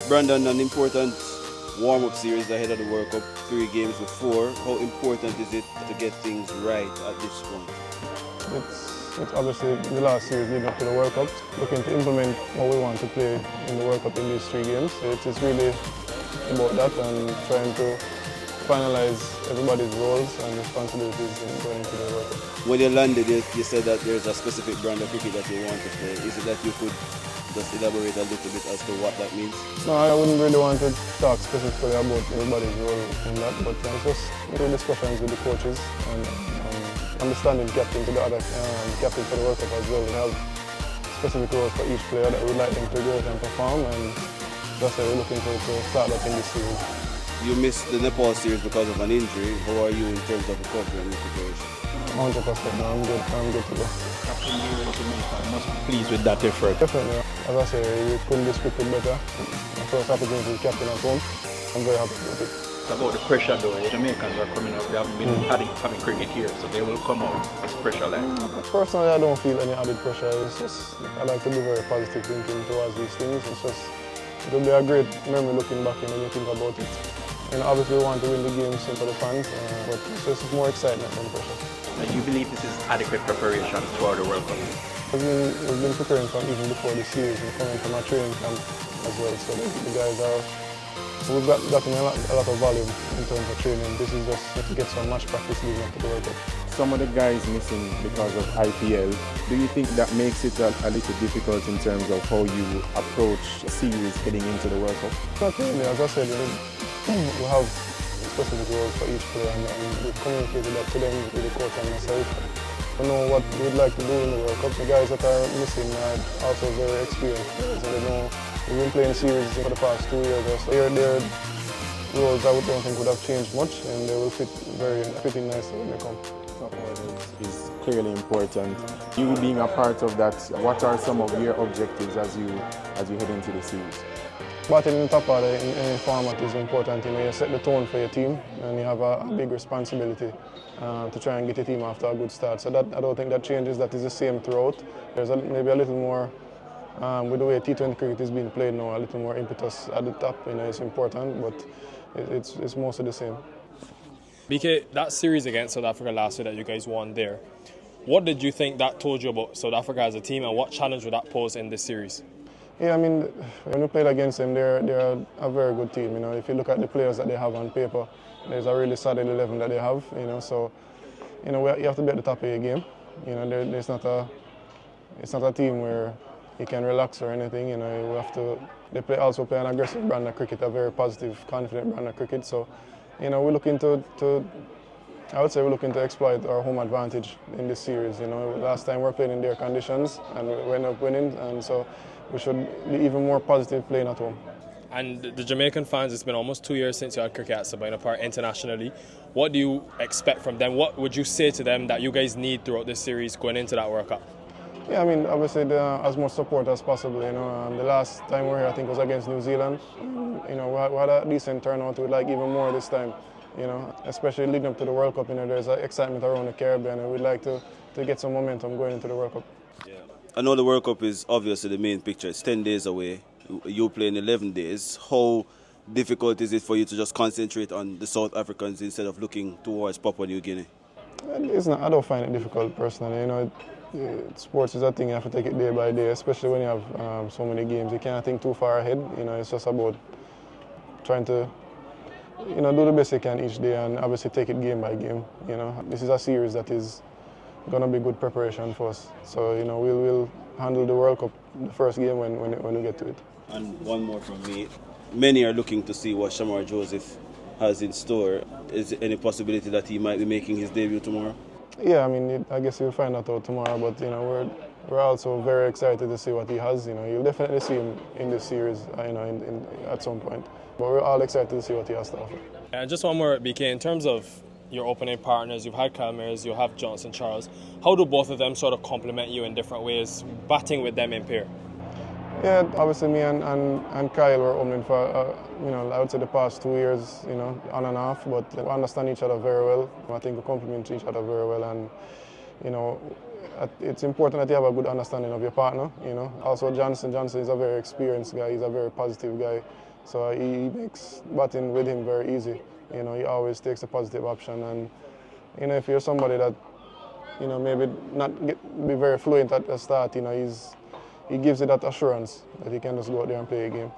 Brandon, an important warm-up series ahead of the World Cup, 3 games before. How important is it to get things right at this point? It's obviously the last series leading up to the World Cup, looking to implement what we want to play in the World Cup in these 3 games. It's really about that and trying to finalize everybody's roles and responsibilities in going into the World Cup. When you landed, you said that there's a specific brand of cricket that you want to play. Is it that you could just elaborate a little bit as to what that means? No, I wouldn't really want to talk specifically about everybody's role in that, but it's just through discussions with the coaches and understanding captain to the other captain for the World Cup as well. We have specific roles for each player that we would like them to go out and perform, and that's why we're looking to start that in this series. You missed the Nepal series because of an injury. How are you in terms of recovery and preparation? 100%. No, I'm good to go. Captain Gary Jamaica must be pleased with that effort. Definitely. As I say, we couldn't be scripted better. My first opportunity to captain at home. I'm very happy with it. It's about the pressure though. The Jamaicans are coming up. They haven't been having cricket here, so they will come out as pressure like. Personally, I don't feel any added pressure. It's just, I like to be very positive thinking towards these things. It's just, it'll be a great memory looking back and when you think about it. And obviously we want to win the games for the fans, but it's just more excitement than pressure. And you believe this is adequate preparation toward the World Cup? We've been preparing from even before the series and coming from our training camp as well. So the guys are, we've gotten a lot of volume in terms of training. This is just to get some match practice leading up to the World Cup. Some of the guys missing because of IPL. Do you think that makes it a little difficult in terms of how you approach a series heading into the World Cup? Not really. As I said, we have specific roles for each player and we've communicated that to them with the coach and myself. We know what we'd like to do in the World Cup. The guys that are missing are also very experienced players and they know we've been playing series for the past 2 years or so. Their roles I don't think would have changed much and they will fit in nicely when they come. Is clearly important. You being a part of that, what are some of your objectives as you head into the series? Batting in the top order in any format is important. You know, you set the tone for your team and you have a big responsibility to try and get your team off to a good start. So that, I don't think that changes, that is the same throughout. There's maybe a little more, with the way T20 cricket is being played now, a little more impetus at the top. You know, it's important, but it's mostly the same. BK, that series against South Africa last year that you guys won there, what did you think that told you about South Africa as a team and what challenge would that pose in this series? Yeah, I mean, when we played against them, they're a very good team. You know, if you look at the players that they have on paper, there's a really solid 11 that they have. You know, so you know you have to be at the top of your game. You know, it's not a team where you can relax or anything. You know, you have to. They also play an aggressive brand of cricket, a very positive, confident brand of cricket. So, you know, we're looking I would say we're looking to exploit our home advantage in this series. You know, last time we were playing in their conditions and we ended up winning, and so we should be even more positive playing at home. And the Jamaican fans, it's been almost 2 years since you had cricket at Sabina Park internationally. What do you expect from them? What would you say to them that you guys need throughout this series going into that World Cup? Yeah, I mean, obviously as much support as possible. You know, the last time we were here, I think, was against New Zealand. You know, we had a decent turnout. We'd like even more this time. You know, especially leading up to the World Cup. You know, there's excitement around the Caribbean, and we'd like to get some momentum going into the World Cup. Yeah. I know the World Cup is obviously the main picture. It's 10 days away. You play in 11 days. How difficult is it for you to just concentrate on the South Africans instead of looking towards Papua New Guinea? It's not. I don't find it difficult personally. You know, sports is a thing you have to take it day by day, especially when you have so many games. You can't think too far ahead. You know, it's just about trying to, you know, do the best you can each day and obviously take it game by game. You know, this is a series that is going to be good preparation for us. So, you know, we'll handle the World Cup, the first game when we get to it. And one more from me. Many are looking to see what Shamar Joseph has in store. Is there any possibility that he might be making his debut tomorrow? Yeah, I mean, I guess you'll find that out tomorrow. But you know, we're also very excited to see what he has. You know, you'll definitely see him in this series. You know, at some point. But we're all excited to see what he has to offer. And just one more, BK. In terms of your opening partners, you've had Kyle Mayers, you have Johnson Charles. How do both of them sort of complement you in different ways, batting with them in pair? Yeah, obviously me and Kyle were opening for, you know, I would say the past 2 years, you know, on and off, but we understand each other very well. I think we complement each other very well, and, you know, it's important that you have a good understanding of your partner, you know. Also Johnson is a very experienced guy, he's a very positive guy, So he makes batting with him very easy. You know, he always takes a positive option, and you know, if you're somebody that, you know, maybe be very fluent at the start, you know, he gives you that assurance that he can just go out there and play a game.